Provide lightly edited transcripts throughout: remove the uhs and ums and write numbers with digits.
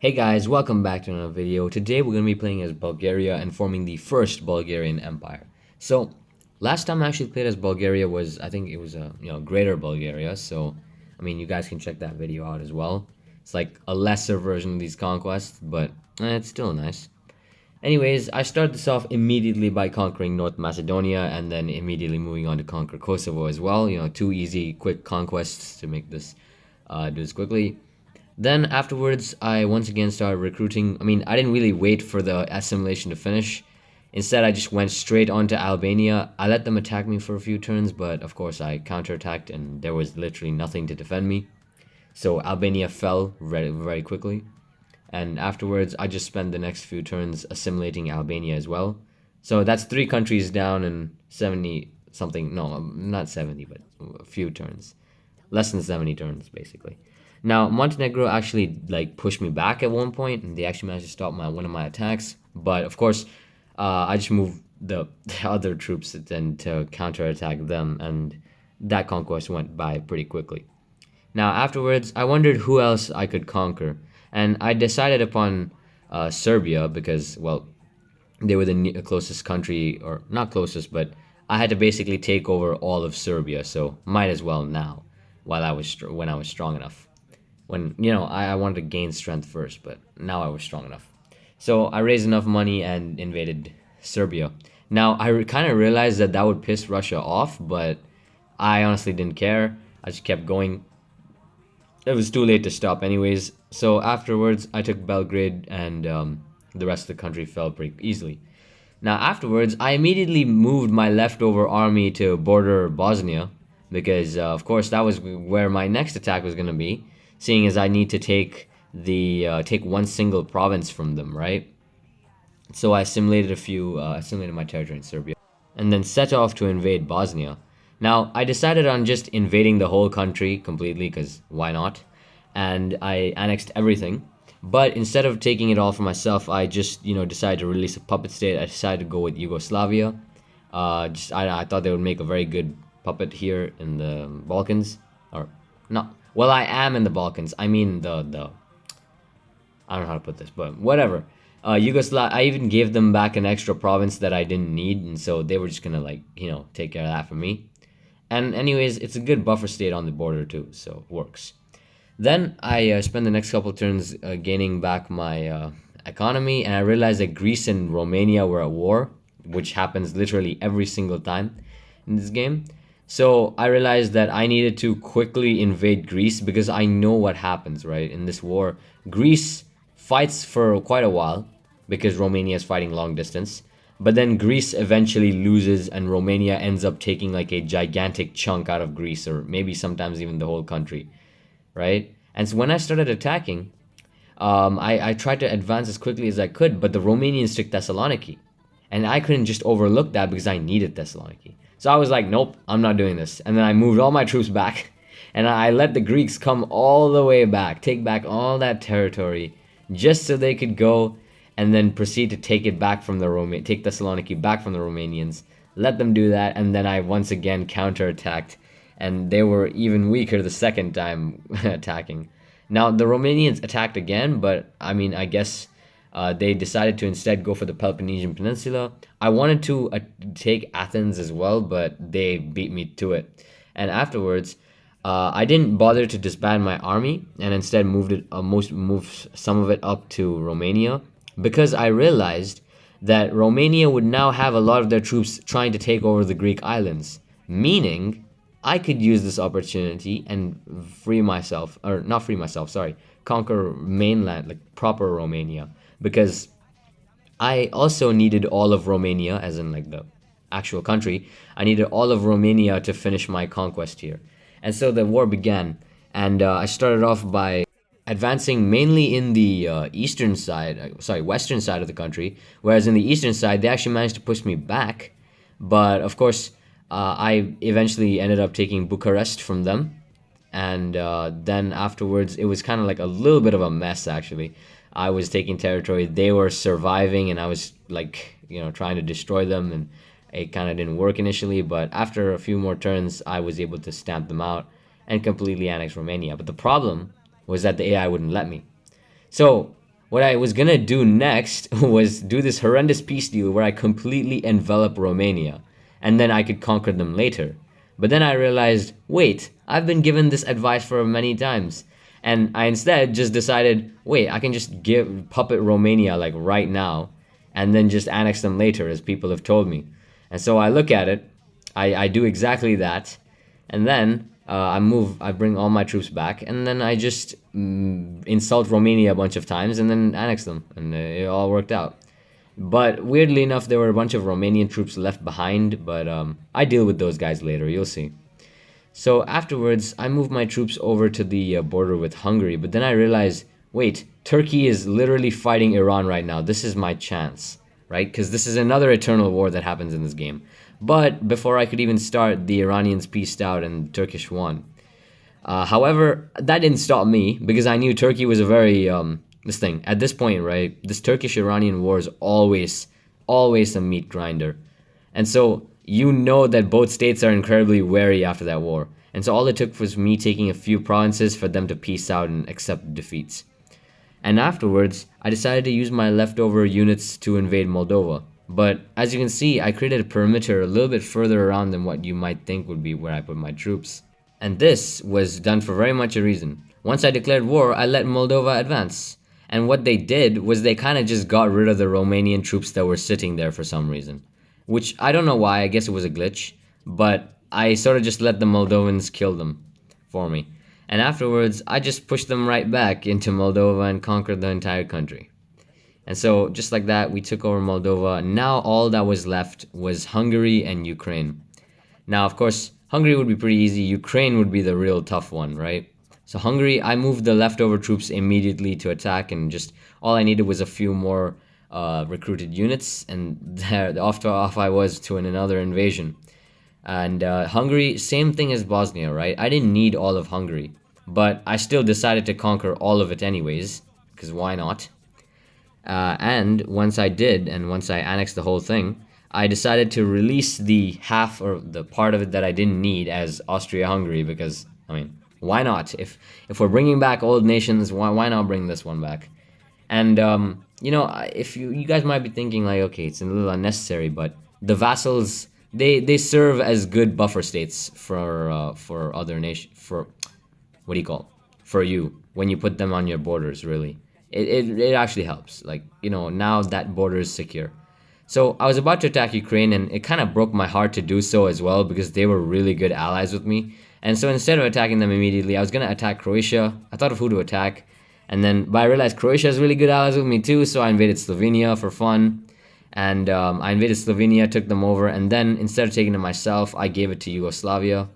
Hey guys, welcome back to another video. Today we're going to be playing as Bulgaria and forming the first Bulgarian Empire. So, last time I actually played as Bulgaria was, I think it was Greater Bulgaria. So, I mean, you guys can check that video out as well. It's like a lesser version of these conquests, but it's still nice. Anyways, I started this off immediately by conquering North Macedonia and then immediately moving on to conquer Kosovo as well. You know, two easy, quick conquests to make this, do this quickly. Then afterwards, I once again started recruiting. I mean, I didn't really wait for the assimilation to finish. Instead, I just went straight on to Albania. I let them attack me for a few turns, but of course I counterattacked and there was literally nothing to defend me. So Albania fell very, very quickly. And afterwards, I just spent the next few turns assimilating Albania as well. So that's 3 countries down and 70 something. No, not 70, but a few turns. Less than 70 turns, basically. Now, Montenegro actually pushed me back at one point, and they actually managed to stop one of my attacks. But of course, I just moved the other troops then to counterattack them, and that conquest went by pretty quickly. Now, afterwards, I wondered who else I could conquer, and I decided upon Serbia because, well, they were the closest country, or not closest, but I had to basically take over all of Serbia, so might as well now, when I was strong enough. When, I wanted to gain strength first, but now I was strong enough. So I raised enough money and invaded Serbia. Now, I kind of realized that would piss Russia off, but I honestly didn't care. I just kept going. It was too late to stop anyways. So afterwards, I took Belgrade, and the rest of the country fell pretty easily. Now, afterwards, I immediately moved my leftover army to border Bosnia, because, of course, that was where my next attack was going to be. Seeing as I need to take one single province from them, right? So I assimilated my territory in Serbia, and then set off to invade Bosnia. Now, I decided on just invading the whole country completely, because why not? And I annexed everything. But instead of taking it all for myself, I just, decided to release a puppet state. I decided to go with Yugoslavia. I thought they would make a very good puppet here in the Balkans, or not. Well, I am in the Balkans. I mean I don't know how to put this, but whatever. I even gave them back an extra province that I didn't need, and so they were just gonna take care of that for me. And anyways, it's a good buffer state on the border too, so it works. Then I spent the next couple turns gaining back my economy, and I realized that Greece and Romania were at war, which happens literally every single time in this game. So I realized that I needed to quickly invade Greece because I know what happens, right? In this war, Greece fights for quite a while because Romania is fighting long distance. But then Greece eventually loses and Romania ends up taking like a gigantic chunk out of Greece, or maybe sometimes even the whole country, right? And so when I started attacking, I tried to advance as quickly as I could, but the Romanians took Thessaloniki. And I couldn't just overlook that because I needed Thessaloniki. So I was like, nope, I'm not doing this. And then I moved all my troops back. And I let the Greeks come all the way back, take back all that territory, just so they could go and then proceed to take it back from take Thessaloniki back from the Romanians. Let them do that, and then I once again counterattacked. And they were even weaker the second time attacking. Now, the Romanians attacked again, but I mean, I guess they decided to instead go for the Peloponnesian Peninsula. I wanted to take Athens as well, but they beat me to it. And afterwards, I didn't bother to disband my army, and instead moved some of it up to Romania, because I realized that Romania would now have a lot of their troops trying to take over the Greek islands, meaning I could use this opportunity and conquer mainland, like proper Romania. Because I also needed all of Romania, as in like the actual country. I needed all of Romania to finish my conquest here. And so the war began, and I started off by advancing mainly in the western side of the country, whereas in the eastern side, they actually managed to push me back. But of course, I eventually ended up taking Bucharest from them, and then afterwards, it was kind of like a little bit of a mess, actually. I was taking territory, they were surviving, and I was trying to destroy them, and it kind of didn't work initially, but after a few more turns, I was able to stamp them out and completely annex Romania. But the problem was that the AI wouldn't let me. So what I was gonna do next was do this horrendous peace deal where I completely envelop Romania, and then I could conquer them later. But then I realized, wait, I've been given this advice for many times. And I instead just decided, wait, I can just give puppet Romania like right now, and then just annex them later, as people have told me. And so I look at it, I do exactly that, and then I bring all my troops back, and then I just insult Romania a bunch of times, and then annex them, and it all worked out. But weirdly enough, there were a bunch of Romanian troops left behind, but I deal with those guys later, you'll see. So afterwards, I moved my troops over to the border with Hungary, but then I realized, wait, Turkey is literally fighting Iran right now. This is my chance, right? Because this is another eternal war that happens in this game. But before I could even start, the Iranians peaced out and the Turkish won. However, that didn't stop me because I knew Turkey was a very this thing at this point, right? This Turkish-Iranian war is always a meat grinder, and so you know that both states are incredibly wary after that war. And so all it took was me taking a few provinces for them to peace out and accept defeats. And afterwards, I decided to use my leftover units to invade Moldova. But as you can see, I created a perimeter a little bit further around than what you might think would be where I put my troops. And this was done for very much a reason. Once I declared war, I let Moldova advance. And what they did was they kind of just got rid of the Romanian troops that were sitting there for some reason. Which, I don't know why, I guess it was a glitch. But I sort of just let the Moldovans kill them for me. And afterwards, I just pushed them right back into Moldova and conquered the entire country. And so, just like that, we took over Moldova. Now all that was left was Hungary and Ukraine. Now, of course, Hungary would be pretty easy. Ukraine would be the real tough one, right? So Hungary, I moved the leftover troops immediately to attack, and just all I needed was a few more recruited units, and there, off I was to another invasion. And Hungary, same thing as Bosnia, right? I didn't need all of Hungary, but I still decided to conquer all of it anyways, because why not? And once I did, and once I annexed the whole thing, I decided to release the half or the part of it that I didn't need as Austria-Hungary, because, I mean, why not? If we're bringing back old nations, why not bring this one back? And, you know, if you guys might be thinking, like, okay, it's a little unnecessary, but the vassals, they serve as good buffer states for other for what do you call it? For you when you put them on your borders. Really, it actually helps. Like, you know, now that border is secure. So I was about to attack Ukraine, and it kind of broke my heart to do so as well because they were really good allies with me. And so instead of attacking them immediately, I was gonna attack Croatia. I thought of who to attack, but I realized Croatia has really good allies with me too. So I invaded Slovenia for fun. And I invaded Slovenia, took them over, and then instead of taking it myself, I gave it to Yugoslavia.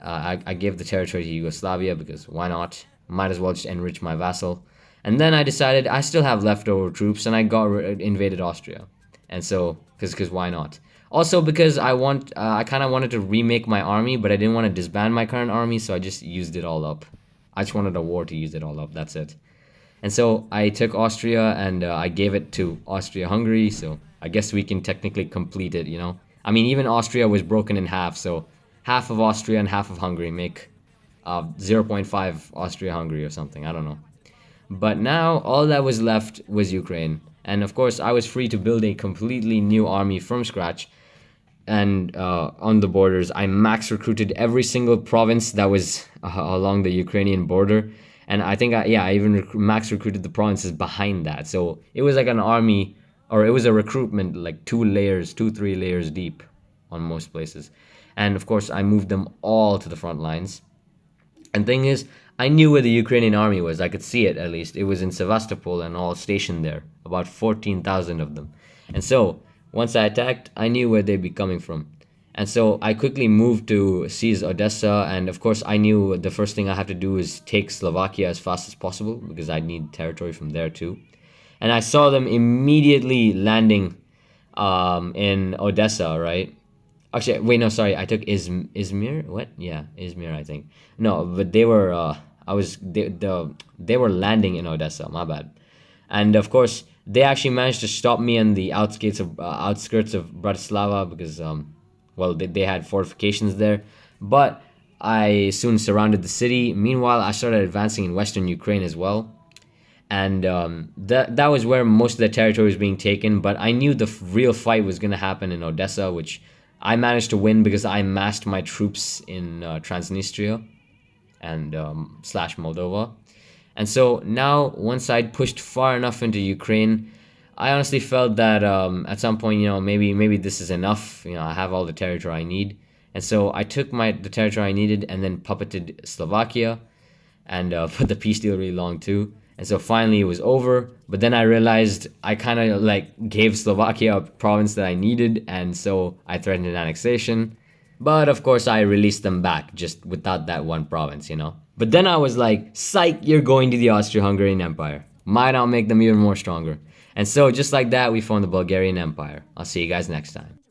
I gave the territory to Yugoslavia because why not? Might as well just enrich my vassal. And then I decided I still have leftover troops, and I invaded Austria. And so, because why not? Also because I kind of wanted to remake my army, but I didn't want to disband my current army, so I just used it all up. I just wanted a war to use it all up. That's it. And so I took Austria, and I gave it to Austria-Hungary, so I guess we can technically complete it, you know? I mean, even Austria was broken in half, so half of Austria and half of Hungary make 0.5 Austria-Hungary or something, I don't know. But now, all that was left was Ukraine. And of course, I was free to build a completely new army from scratch. And on the borders, I max recruited every single province that was along the Ukrainian border. And I think, I even max recruited the provinces behind that. So it was like an army, or it was a recruitment like 3 layers deep on most places. And of course, I moved them all to the front lines. And thing is, I knew where the Ukrainian army was. I could see it, at least. It was in Sevastopol and all stationed there. About 14,000 of them. And so, once I attacked, I knew where they'd be coming from. And so I quickly moved to seize Odessa, and of course I knew the first thing I have to do is take Slovakia as fast as possible, because I need territory from there too. And I saw them immediately landing in Odessa, right? Actually, wait, no, sorry, I took Izmir? What? Yeah, Izmir, I think. No, but they were, they were landing in Odessa, my bad. And of course, they actually managed to stop me on the outskirts of Bratislava because, well, they had fortifications there. But I soon surrounded the city. Meanwhile, I started advancing in western Ukraine as well. and that was where most of the territory was being taken. But I knew the real fight was going to happen in Odessa, which I managed to win because I massed my troops in Transnistria and slash Moldova. And so now, once I'd pushed far enough into Ukraine, I honestly felt that at some point, maybe this is enough. I have all the territory I need, and so I took the territory I needed and then puppeted Slovakia, and put the peace deal really long too. And so finally it was over. But then I realized I kind of gave Slovakia a province that I needed, and so I threatened an annexation. But of course I released them back just without that one province. But then I was like, psych, you're going to the Austro-Hungarian Empire. Might not make them even more stronger. And so just like that, we formed the Bulgarian Empire. I'll see you guys next time.